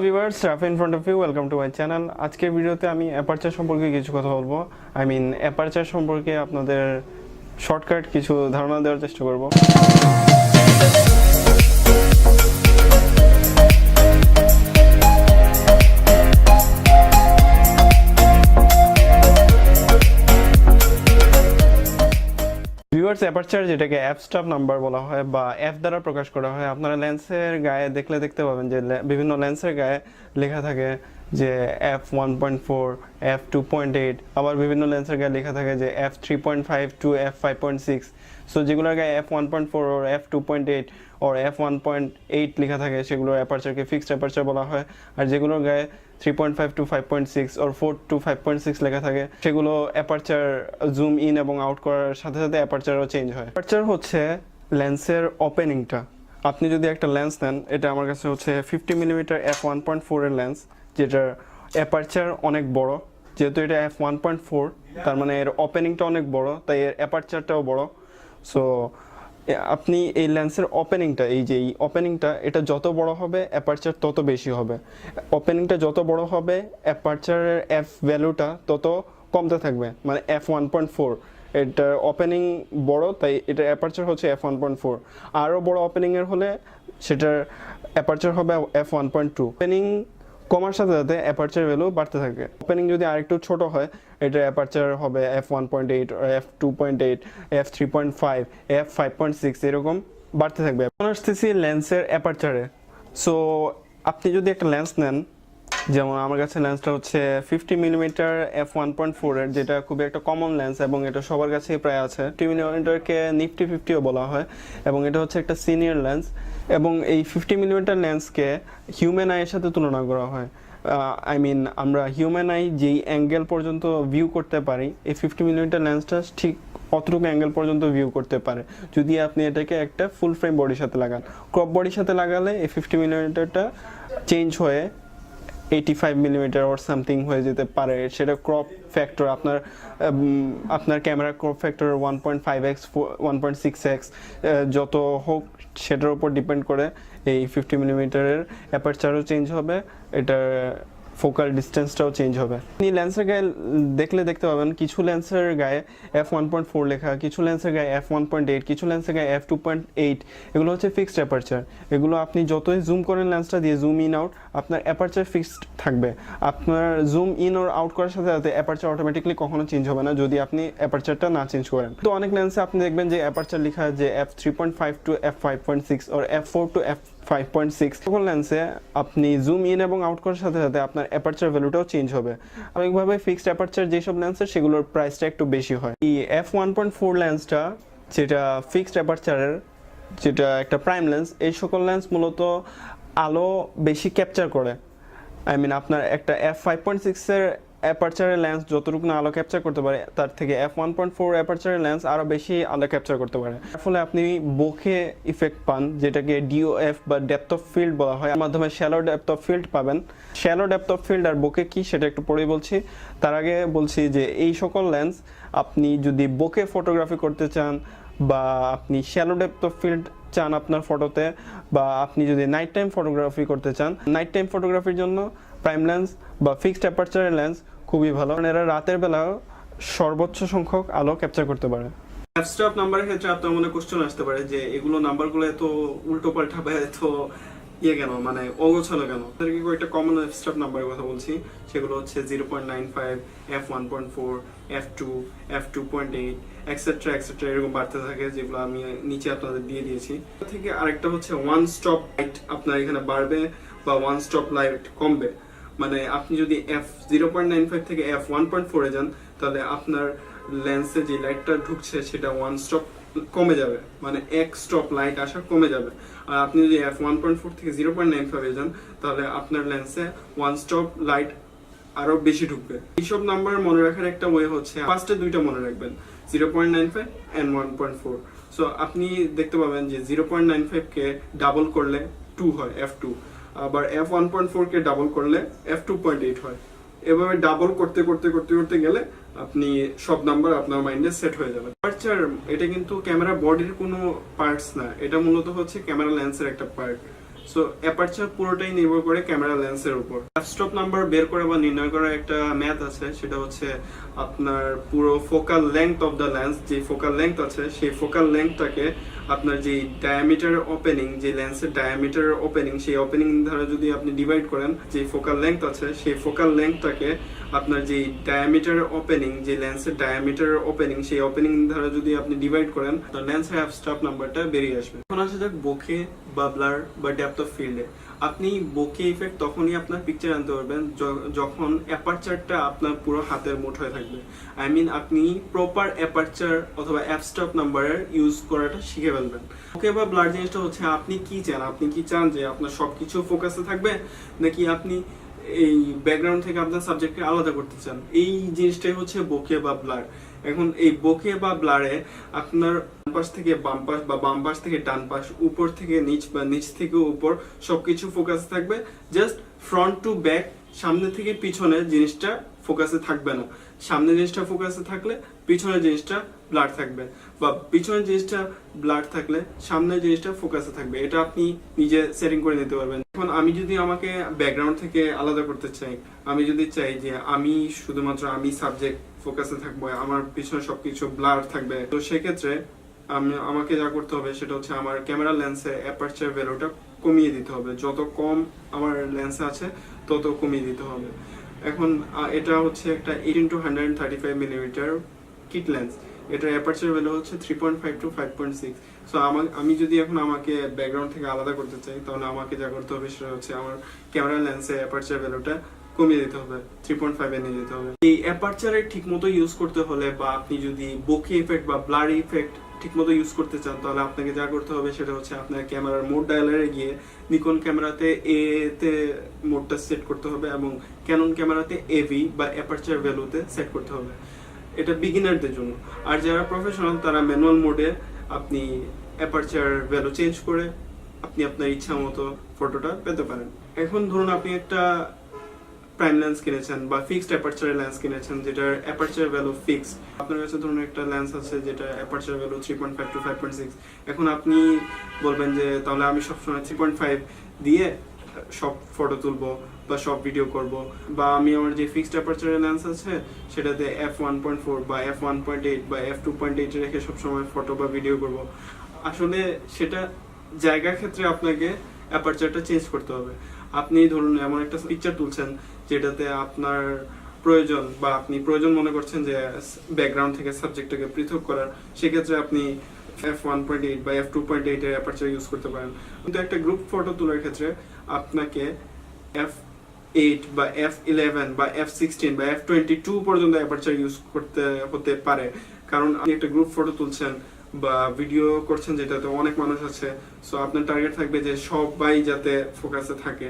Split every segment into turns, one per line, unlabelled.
Viewers, Rafi in front of you, welcome to my channel. আজকের ভিডিওতে আমি অ্যাপারচার সম্পর্কে কিছু কথা বলবো। অ্যাপারচার সম্পর্কে আপনাদের শর্টকাট কিছু ধারণা দেওয়ার চেষ্টা করব। ভিউয়ার্স, অ্যাপারচার যেটাকে অ্যাপ স্টপ নাম্বার বলা হয় বা অ্যাপ দ্বারা প্রকাশ করা হয়, আপনারা লেন্সের গায়ে দেখতে পাবেন যে বিভিন্ন লেন্সের গায়ে লেখা থাকে যে f1.4, f2.8, আবার বিভিন্ন লেন্সের গায়ে লেখা থাকে যে f3.5 টু f5.6। সো যেগুলোর গায়ে f1.4 or f2.8 or f1.8 লেখা থাকে সেগুলো অ্যাপারচারকে ফিক্সড অ্যাপারচার বলা হয়। আর যেগুলোর গায়ে 3.5 to 5.6 or 4 to 5.6 লেখা থাকে সেগুলো অ্যাপারচার জুম ইন এবং আউট করার সাথে সাথে অ্যাপারচারও চেঞ্জ হয়। অ্যাপারচার হচ্ছে লেন্সের ওপেনিংটা। আপনি যদি একটা লেন্স নেন, এটা আমার কাছে হচ্ছে 50mm f1.4 এর লেন্স, যেটার অ্যাপারচার অনেক বড়। যেহেতু এটা f1.4, তার মানে এর ওপেনিংটা অনেক বড়, তাই এর অ্যাপারচারটাও বড়। সো আপনি এই লেন্সের ওপেনিংটা, এই ওপেনিংটা এটা যত বড় হবে অ্যাপারচার তত বেশি হবে। ওপেনিংটা যত বড় হবে অ্যাপারচারের এফ ভ্যালুটা তত কমতে থাকবে, মানে f1.4। এটার ওপেনিং বড় তাই এটার অ্যাপারচার হচ্ছে f1.4। আরও বড় ওপেনিংয়ের হলে সেটার অ্যাপারচার হবে f1.2। ওপেনিং কমার সাথে সাথে অ্যাপারচার ভ্যালু বাড়তে থাকে। ওপেনিং যদি আরেকটু ছোট হয় এটার অ্যাপারচার হবে f1.8, f2.8, f3.5, f5.6 এরকম বাড়তে থাকবে। এখন আসতেছি লেন্সের অ্যাপারচারে। সো আপনি যদি একটা লেন্স নেন, যেমন আমার কাছে লেন্সটা হচ্ছে 50mm f1.4 এর, যেটা খুবই একটা কমন লেন্স এবং এটা সবার কাছেই প্রায় আছে। 50mm-কে নিফটি 50ও বলা হয় এবং এটা হচ্ছে একটা সিনিয়র লেন্স। এবং এই 50mm লেন্সকে হিউম্যান আইয়ের সাথে তুলনা করা হয়। আমরা হিউম্যান আই যেই অ্যাঙ্গেল পর্যন্ত ভিউ করতে পারি, এই 50mm লেন্সটা ঠিক অতটুকু অ্যাঙ্গেল পর্যন্ত ভিউ করতে পারে যদি আপনি এটাকে একটা ফুল ফ্রেম বডির সাথে লাগান। ক্রপ বডির সাথে লাগালে এই 50mm-টা চেঞ্জ হয়ে 85mm or সামথিং হয়ে যেতে পারে। সেটা ক্রপ ফ্যাক্টর আপনার camera crop factor 1.5x 1.6x যত হোক সেটার উপর ডিপেন্ড করে এই 50mm-এর অ্যাপারচারও চেঞ্জ হবে, এটার ফোকাল ডিস্টেন্সটাও চেঞ্জ হবে। আপনি লেন্সের গায়ে দেখতে পাবেন কিছু লেন্সের গায়ে f1.4 লেখা, কিছু লেন্সের গায়ে f1.8, কিছু লেন্সের গায়ে f2.8। এগুলো হচ্ছে ফিক্সড অ্যাপারচার। এগুলো আপনি যতই জুম করেন লেন্সটা দিয়ে, জুম ইন আউট, আপনার অ্যাপারচার ফিক্সড থাকবে। আপনার জুম ইন ওর আউট করার সাথে সাথে অ্যাপারচার অটোমেটিকলি কখনো চেঞ্জ হবে না যদি আপনি অ্যাপারচারটা না চেঞ্জ করেন। তো অনেক লেন্সে আপনি দেখবেন যে অ্যাপারচার লেখা যে f3.5 to f5.6 or f4 to f5.6। সকল লেন্সে আপনি জুম ইন এবং আউট করার সাথে সাথে আপনার অ্যাপারচার ভ্যালুটাও চেঞ্জ হবে। স্বাভাবিকভাবে ফিক্সড অ্যাপারচার যেসব লেন্সের সেগুলোর প্রাইসটা একটু বেশি হয়। এই f1.4 লেন্সটা যেটা ফিক্সড অ্যাপারচারের, যেটা একটা প্রাইম লেন্স, এই সকল লেন্স মূলত আলো বেশি ক্যাপচার করে। আপনার একটা f5.6 এর অ্যাপারচারের লেন্স যতটুকু না আলো ক্যাপচার করতে পারে, তার থেকে f1.4 অ্যাপারচারের লেন্স আরও বেশি আলো ক্যাপচার করতে পারে। এর ফলে আপনি বোকে ইফেক্ট পান, যেটাকে DOF বা ডেপথ অফ ফিল্ড বলা হয়। এর মাধ্যমে শ্যালো ডেপথ অফ ফিল্ড পাবেন। Shallow depth of field R bouquet কি সেটা একটু পরেই বলছি। তার আগে বলছি যে এই সকল লেন্স আপনি যদি বোকে ফটোগ্রাফি করতে চান বা আপনি শ্যালো ডেপথ অফ ফিল্ড চান আপনার ফটোতে, বা আপনি যদি নাইট টাইম ফটোগ্রাফি করতে চান, নাইট টাইম ফটোগ্রাফির জন্য প্রাইম লেন্স বা ফিক্সড অ্যাপারচারের লেন্স খুবই ভালো, কারণ এরা রাতের বেলা সর্বোচ্চ সংখ্যক আলো ক্যাপচার করতে পারে। অ্যাপ স্টপ নাম্বারের ক্ষেত্রে আপনার মনে কোশ্চেন আসতে পারে যে এগুলো নাম্বারগুলো এত উল্টো পাল্টা বা এত কেন, মানে অগোছালো কেন। তাদেরকে কয়েকটা কমন অ্যাপ স্টপ নাম্বারের কথা বলছি। সেগুলো হচ্ছে 0.95, f1.4, f2, f2.8 etcetera etcetera এরকম বাড়তে থাকে, যেগুলো আমি নিচে আপনাদের দিয়ে দিয়েছি। থেকে আরেকটা হচ্ছে ওয়ান স্টপ লাইট আপনার এখানে বাড়বে বা ওয়ান স্টপ লাইট কমবে। মানে আপনি যদি f0.95 থেকে f1.4 এ যান, তাহলে আপনার লেন্সে যে লাইটটা ঢুকছে সেটা ওয়ান স্টপ কমে যাবে, মানে এক স্টপ লাইট আসা কমে যাবে। আর আপনি যদি f1.4 থেকে 0.95 এ যান, তাহলে আপনার লেন্সে ওয়ান স্টপ লাইট আরো বেশি ঢুকবে। এইসব নাম্বার মনে রাখার একটা ওয়ে হচ্ছে ফার্স্টে দুইটা মনে রাখবেন, 0.95 and 1.4। সো আপনি দেখতে পাবেন যে 0.95 কে ডাবল করলে 2 হয়, f2। আবার f1.4 কে ডাবল করলে f2.8 হয়। এভাবে ডাবল করতে করতে করতে করতে গেলে আপনি সব নাম্বার আপনার মাইন্ডে সেট হয়ে যাবে। অ্যাপারচার এটা কিন্তু ক্যামেরা বডির কোনো পার্টস না, এটা মূলত হচ্ছে ক্যামেরা লেন্সের একটা পার্ট। সো অ্যাপারচার পুরোটাই নির্ভর করে ক্যামেরা লেন্সের উপর। এফ স্টপ নাম্বার বের করে বা নির্ণয় করার একটা ম্যাথ আছে, সেটা হচ্ছে আপনার পুরো focal length of the lens, যে ফোকাল লেংথ আছে সেই ফোকাল লেংথটাকে আপনার যে ডায়ামিটার ওপেনিং, যে লেন্সের ডায়ামিটার ওপেনিং, সেই ওপেনিং দ্বারা যদি আপনি ডিভাইড করেন, যে ফোকাল লেংথ আছে সেই ফোকাল লেংথটাকে আপনার যে ডায়ামিটার ওপেনিং, যে লেন্সের ডায়ামিটার ওপেনিং, সেই ওপেনিং দ্বারা যদি আপনি ডিভাইড করেন, তো লেন্সের এফ স্টপ নাম্বারটা বেরিয়ে আসবে। এখন আসা যাক বোকে বা ব্লার বা ডেপথ অফ ফিল্ডে। আপনি বোকে ইফেক্ট তখনই আপনার পিকচার আনতে পারবেন যখন অ্যাপারচারটা আপনার পুরো হাতের মুঠোয় থাকবে। আই মিন আপনি প্রপার অ্যাপারচার অথবা এফ স্টপ নাম্বারের ইউজ করাটা শিখে ফেলবেন। বোকে বা ব্লার জিনিসটা হচ্ছে আপনি কি চান, আপনি কি চান যে আপনার সবকিছু ফোকাসে থাকবে, নাকি আপনি এই ব্যাকগ্রাউন্ড থেকে আপনার সাবজেক্টকে আলাদা করতে চান, এই জিনিসটাই হচ্ছে বোকে বা ব্লার। এখন এই বোকে বা ব্লারে আপনার ডান পাশ থেকে বাম পাশ বা বাম পাশ থেকে ডান পাশ, উপর থেকে নিচ বা নিচ থেকে উপর সবকিছু ফোকাসে থাকবে, জাস্ট ফ্রন্ট টু ব্যাক, সামনে থেকে পিছনে জিনিসটা ফোকাসে থাকবে না। সামনে জিনিসটা ফোকাসে থাকলে পিছনের জিনিসটা ব্লার থাকবে, বা পিছনের জিনিসটা ব্লার থাকলে সামনের জিনিসটা ফোকাসে থাকবে। এটা আপনি নিজে সেটিং করে নিতে পারবেন। এখন আমি যদি আমাকে ব্যাকগ্রাউন্ড থেকে আলাদা করতে চাই, আমি যদি চাই যে আমি শুধুমাত্র আমি সাবজেক্ট ফোকাসে থাকবো, আমার পিছনে সবকিছু ব্লার থাকবে, তো সেক্ষেত্রে আমাকে যা করতে হবে সেটা হচ্ছে আমার ক্যামেরা লেন্সে অ্যাপারচার ভ্যালুটা কমিয়ে দিতে হবে। যত কম আমার লেন্সে আছে তত কমিয়ে দিতে হবে। এখন এটা হচ্ছে একটা 18-135 মিলিমিটার কিট লেন্স, এটার অ্যাপারচার ভ্যালু হচ্ছে 3.5 to 5.6। সো আমি যদি এখন আমাকে ব্যাকগ্রাউন্ড থেকে আলাদা করতে চাই, তাহলে আমাকে যা করতে হবে সেটা হচ্ছে আমার ক্যামেরা লেন্সে অ্যাপারচার ভ্যালুটা কমিয়ে দিতে হবে, 3.5 এ নিয়ে যেতে হবে। এই অ্যাপারচারে ঠিকমতো ইউজ করতে হলে, বা আপনি যদি বোকে ইফেক্ট বা ব্লার ইফেক্ট ঠিকমতো ইউজ করতে চান, তাহলে আপনাকে যা করতে হবে সেটা হচ্ছে আপনার ক্যামেরার মোড ডায়ালারে গিয়ে নিকন ক্যামেরাতে এ তে মোডটা সেট করতে হবে, এবং ক্যানন ক্যামেরাতে এভি বা অ্যাপারচার ভ্যালুতে সেট করতে হবে। এটা বিগিনারদের জন্য। আর যারা প্রফেশনাল তারা ম্যানুয়াল মোডে আপনি অ্যাপারচার ভ্যালু চেঞ্জ করে আপনি আপনার ইচ্ছা মতো ফটোটা পেতে পারেন। এখন ধরুন আপনি একটা প্রাইম লেন্স কিনেছেন বা ফিক্সড অ্যাপারচারের লেন্স কিনেছেন, যেটার অ্যাপারচার ভ্যালু ফিক্সড। আপনার কাছে ধরুন একটা লেন্স আছে যেটা অ্যাপারচার ভ্যালু 3.5 to 5.6। এখন আপনি বলবেন যে তাহলে আমি সবসময় 3.5 দিয়ে সব ফটো তুলবো বা সব ভিডিও করব, বা আমি আমার যে ফিক্সড অ্যাপারচারের লেন্স আছে সেটাতে f1.4 বা f1.8 বা f2.8 রেখে সবসময় ফটো বা ভিডিও করব। আসলে সেটা জায়গার ক্ষেত্রে আপনাকে অ্যাপারচারটা চেঞ্জ করতে হবে। আপনি ধরুন এমন একটা পিকচার তুলছেন যেটাতে আপনার প্রয়োজন, বা আপনি প্রয়োজন মনে করছেন যে ব্যাকগ্রাউন্ড থেকে সাবজেক্টটাকে পৃথক করার, সেক্ষেত্রে আপনি f1.8 বা f2.8 এর অ্যাপারচার ইউজ করতে পারেন। কিন্তু একটা গ্রুপ ফটো তোলার ক্ষেত্রে আপনাকে f8 বা f11 বা f16 বা f22 পর্যন্ত অ্যাপারচার ইউজ করতে হতে পারে, কারণ আপনি একটা গ্রুপ ফটো তুলছেন বা ভিডিও করছেন যেটাতে অনেক মানুষ আছে। সো আপনার টার্গেট থাকবে যে সবাই যাতে ফোকাসে থাকে।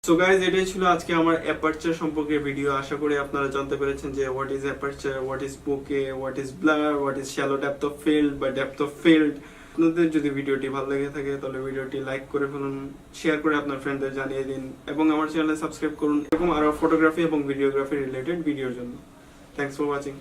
সো গাইজ, এটাই ছিল আজকে আমার অ্যাপারচার সম্পর্কে ভিডিও। আশা করি আপনারা জানতে পেরেছেন যে what is aperture, what is bouquet, what is blur, what is shallow depth of field বা ডেপথ অফ ফিল্ড। আপনাদের যদি ভিডিওটি ভালো লেগে থাকে তাহলে ভিডিওটি লাইক করে ফেলুন, শেয়ার করে আপনার ফ্রেন্ডদের জানিয়ে দিন, এবং আমার চ্যানেলে সাবস্ক্রাইব করুন এরকম আরো ফটোগ্রাফি এবং ভিডিওগ্রাফি রিলেটেড ভিডিওর জন্য। Thanks for watching.